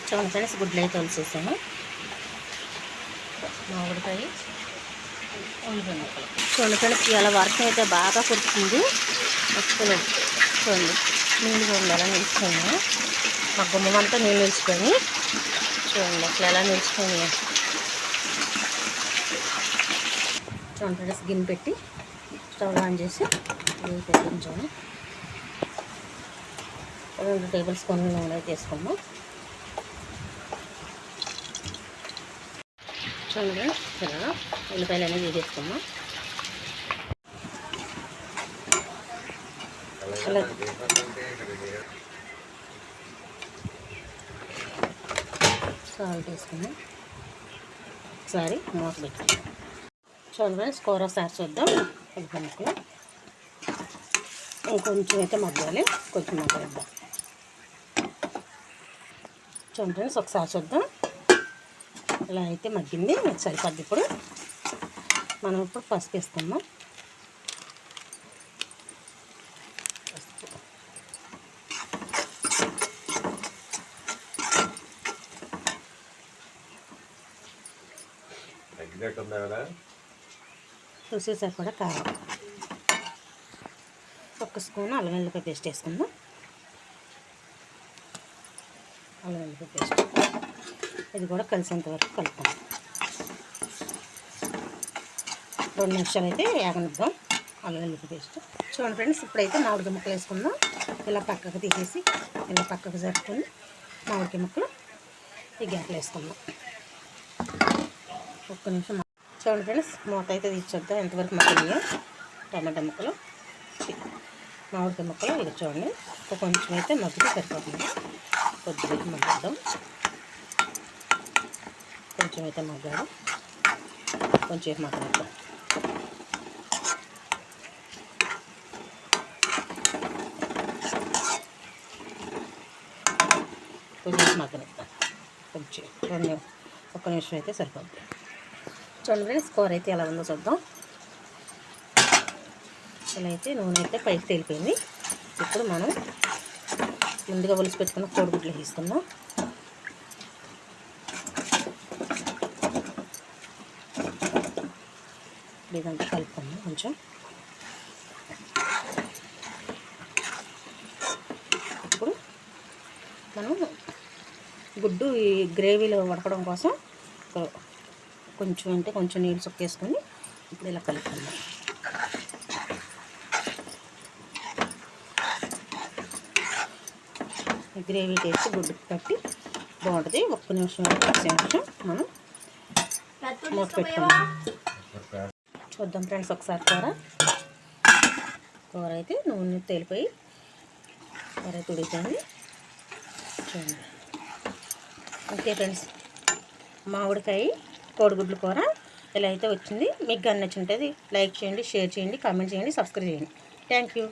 చూడండి ఫ్రెండ్స్, గుడ్లు అయితే వలిసేసాను. మామిడికాయ చూడండి ఫ్రెండ్స్, ఇలా వర్షం అయితే బాగా కుడుతుంది. అసలు చూడండి నీళ్ళు చూడండి ఎలా నిలిచిపోయినాయి. మా గుమ్మంతా నీళ్ళు నిలిచిపోయి చూడండి అసలు ఎలా నిలిచిపోయినాయి. చూడండి ఫ్రెండ్స్, గిన్నె పెట్టి స్టవ్ ఆన్ చేసి నెయ్యి పెట్టించాను. 2 టేబుల్ స్పూన్లు నూనె అయితే వేసుకున్నాం. చూడండి ఇలా ఉల్లిపాయలు అనేది వేసుకున్నాం. సాల్ట్ వేసుకున్నాం. ఒకసారి మూత పెట్టుకున్నాం. చూడండి ఫ్రెండ్స్, కూర ఒకసారి చూద్దాం. ఉల్లిపాయలు ఇంకొంచెం అయితే మగ్గాలి, కొంచెం మగ్గనిద్దాం. చూడండి ఫ్రెండ్స్, ఒకసారి చూద్దాం. ఇలా అయితే మగ్గింది, సరిపోద్ది. ఇప్పుడు మనం పసుపు వేసుకుందాం. రుచి సరిపడా కారం, 1 స్పూన్ అల్లం వెల్లుల్లిపాయ పేస్ట్ వేసుకుందాం. అల్లం వెల్లుల్లిపాయ పేస్ట్ ఇది కూడా కలిసేంత వరకు కలుపుతాం. 2 నిమిషాలు అయితే వేగనిద్దాం అల్లం వెల్లుల్లిపాయ పేస్ట్. చూడండి ఫ్రెండ్స్, ఇప్పుడైతే మామిడికాయ ముక్కలు వేసుకుందాం. ఇలా పక్కకు తీసేసి ఇలా పక్కకు జరుపుకొని మామిడికాయ ముక్కలు ఈ గ్యాప్లో వేసుకుందాం. 1 నిమిషం. చూడండి ఫ్రెండ్స్, మూత అయితే తీర్చొద్దాం ఎంతవరకు మగ్గినాయో. టమాటా ముక్కలు, మామిడికాయ ముక్కలు ఇది చూడండి కొంచెం అయితే మగ్గితే సరిపోతుంది. కొద్దిగా మగ్గిద్దాం. కొంచెం అయితే మగ్గాలి, కొంచెం మగ్గనిద్దాం. కొంచెం మగ్గనిద్దాం. కొంచెం 1 నిమిషం అయితే సరిపోద్ది. చూడండి ఫ్రెండ్స్, కూర అయితే ఎలా ఉందో చూద్దాం. ఇలా అయితే నూనె అయితే పైకి తేలిపోయింది. ఇప్పుడు మనం ముందుగా ఒలిసి పెట్టుకున్న కోడిగుడ్లు వేసుకుందాం. ఇదంతా కలుపుకుందాం. కొంచెం ఇప్పుడు మనం గుడ్డు ఈ గ్రేవీలో ఉడకడం కోసం కొంచెం అంటే కొంచెం నీళ్ళు చుక్కేసుకొని ఇప్పుడు ఇలా కలుపుకుందాం. గ్రేవీ టేస్ట్ గుడ్డుకు పట్టి బాగుంటుంది. 1 నిమిషం 10 నిమిషం మనం మూత పెట్టుకుందాం. చూద్దాం ఫ్రెండ్స్ ఒకసారి కూర అయితే నూనె తేలిపోయి కూర అయితే ఉడికింది. చూడండి ఓకే ఫ్రెండ్స్, మామిడికాయ కోడిగుడ్ల కూర ఇలా అయితే వచ్చింది. మీకు కానీ నచ్చుంటుంది లైక్ చేయండి, షేర్ చేయండి, కామెంట్ చేయండి, సబ్స్క్రైబ్ చేయండి. Thank you.